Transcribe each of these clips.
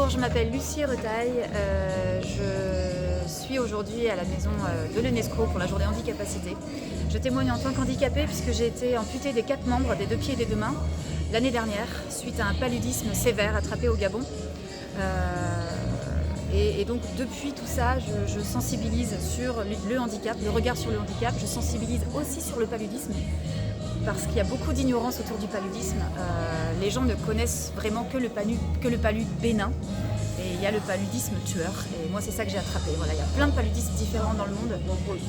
Bonjour, je m'appelle Lucie Retaille. Je suis aujourd'hui à la maison de l'UNESCO pour la journée handicapacité. Je témoigne en tant qu'handicapée puisque j'ai été amputée des 4 membres, des 2 pieds et des 2 mains, l'année dernière, suite à un paludisme sévère attrapé au Gabon. Et donc depuis tout ça, je sensibilise sur le handicap, le regard sur le handicap, je sensibilise aussi sur le paludisme. Parce qu'il y a beaucoup d'ignorance autour du paludisme. Les gens ne connaissent vraiment que le palud bénin. Et il y a le paludisme tueur. Et moi, c'est ça que j'ai attrapé. Voilà, il y a plein de paludismes différents dans le monde.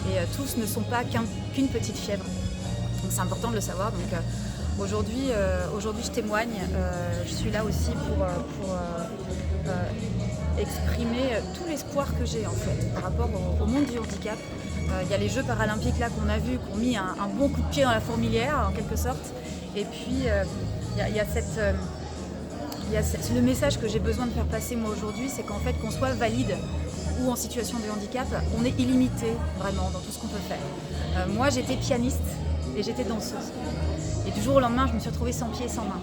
Et tous ne sont pas qu'une petite fièvre. Donc c'est important de le savoir. Donc aujourd'hui, je témoigne. Je suis là aussi pour exprimer tout l'espoir que j'ai en fait par rapport au monde du handicap. Il y a les Jeux paralympiques là qu'on a vus, qui ont mis un bon coup de pied dans la fourmilière en quelque sorte. Et puis il y a le message que j'ai besoin de faire passer moi aujourd'hui, c'est qu'en fait qu'on soit valide ou en situation de handicap, on est illimité vraiment dans tout ce qu'on peut faire. Moi j'étais pianiste et j'étais danseuse. Et du jour au lendemain je me suis retrouvée sans pied et sans main.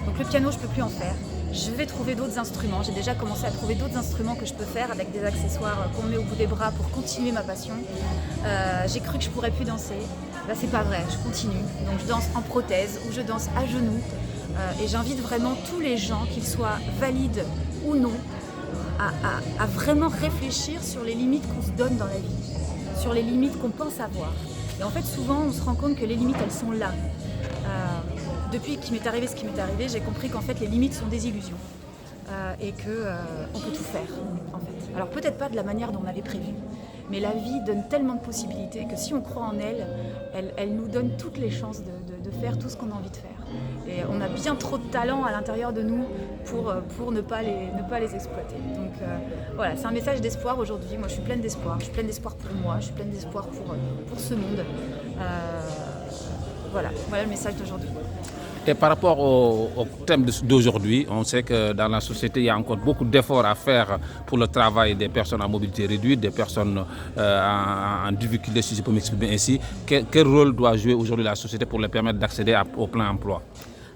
Donc le piano je peux plus en faire. Je vais trouver d'autres instruments. J'ai déjà commencé à trouver d'autres instruments que je peux faire avec des accessoires qu'on met au bout des bras pour continuer ma passion. J'ai cru que je pourrais plus danser. Là, c'est pas vrai, je continue. Donc je danse en prothèse ou je danse à genoux. Et j'invite vraiment tous les gens, qu'ils soient valides ou non, à vraiment réfléchir sur les limites qu'on se donne dans la vie, sur les limites qu'on pense avoir. Et en fait, souvent, on se rend compte que les limites, elles sont là. Depuis qu'il m'est arrivé ce qui m'est arrivé, j'ai compris qu'en fait les limites sont des illusions et qu'on peut tout faire en fait. Alors peut-être pas de la manière dont on avait prévu, mais la vie donne tellement de possibilités que si on croit en elle nous donne toutes les chances de faire tout ce qu'on a envie de faire. Et on a bien trop de talent à l'intérieur de nous pour ne pas les exploiter. Donc voilà, c'est un message d'espoir aujourd'hui. Moi je suis pleine d'espoir. Je suis pleine d'espoir pour moi, je suis pleine d'espoir pour ce monde. Voilà le message d'aujourd'hui. Et par rapport au thème d'aujourd'hui, on sait que dans la société, il y a encore beaucoup d'efforts à faire pour le travail des personnes à mobilité réduite, des personnes en difficulté, si je peux m'exprimer ainsi. Quel rôle doit jouer aujourd'hui la société pour leur permettre d'accéder au plein emploi?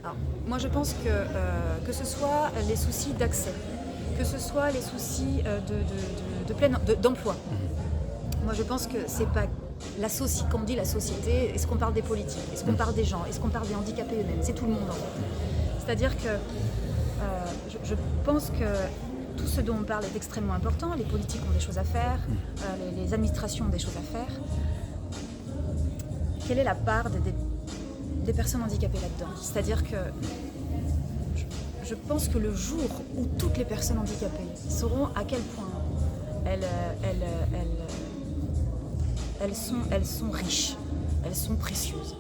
Alors, moi, je pense que ce soit les soucis d'accès, que ce soit les soucis d'emploi. Moi, je pense que c'est pas quand on dit la société, est-ce qu'on parle des politiques, est-ce qu'on parle des gens, est-ce qu'on parle des handicapés eux-mêmes? C'est tout le monde en fait. C'est-à-dire que je pense que tout ce dont on parle est extrêmement important. Les politiques ont des choses à faire, les administrations ont des choses à faire. Quelle est la part des personnes handicapées là-dedans? C'est-à-dire que je pense que le jour où toutes les personnes handicapées sauront à quel point elles sont riches, elles sont précieuses.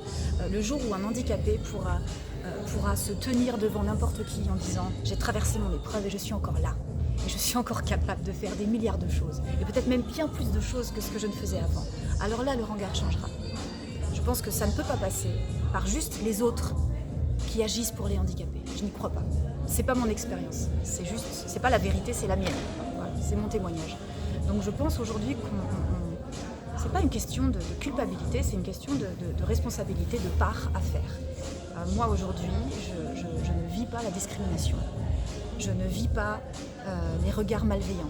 Le jour où un handicapé pourra se tenir devant n'importe qui en disant « j'ai traversé mon épreuve et je suis encore là, et je suis encore capable de faire des milliards de choses, et peut-être même bien plus de choses que ce que je ne faisais avant », alors là le regard changera. Je pense que ça ne peut pas passer par juste les autres qui agissent pour les handicapés. Je n'y crois pas. C'est pas mon expérience, c'est pas la vérité, c'est la mienne. Voilà, c'est mon témoignage. Donc je pense aujourd'hui c'est pas une question de culpabilité, c'est une question de responsabilité, de part à faire. Moi aujourd'hui, je ne vis pas la discrimination. Je ne vis pas les regards malveillants.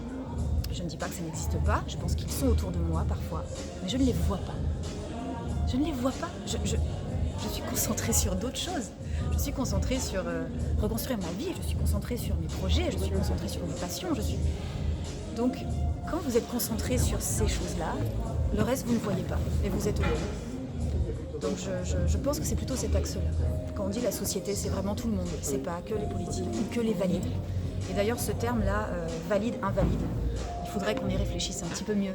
Je ne dis pas que ça n'existe pas, je pense qu'ils sont autour de moi parfois, mais je ne les vois pas. Je ne les vois pas. Je suis concentrée sur d'autres choses. Je suis concentrée sur reconstruire ma vie, je suis concentrée sur mes projets, je suis concentrée sur mes passions. Donc, quand vous êtes concentré sur ces choses-là, le reste, vous ne voyez pas et vous êtes heureux. Donc je pense que c'est plutôt cet axe-là. Quand on dit la société, c'est vraiment tout le monde. C'est pas que les politiques ou que les valides. Et d'ailleurs, ce terme-là, valide, invalide, il faudrait qu'on y réfléchisse un petit peu mieux.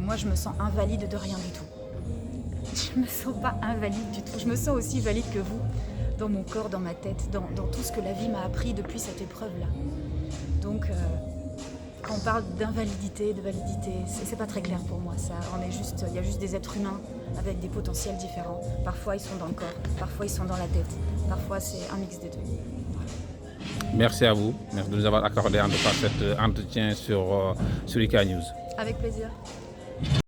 Moi, je me sens invalide de rien du tout. Je me sens pas invalide du tout. Je me sens aussi valide que vous, dans mon corps, dans ma tête, dans tout ce que la vie m'a appris depuis cette épreuve-là. Donc quand on parle d'invalidité, de validité, c'est pas très clair pour moi. Il y a juste des êtres humains avec des potentiels différents. Parfois ils sont dans le corps, parfois ils sont dans la tête, parfois c'est un mix des deux. Merci à vous. Merci de nous avoir accordé en tout cas cet entretien sur IK News. Avec plaisir.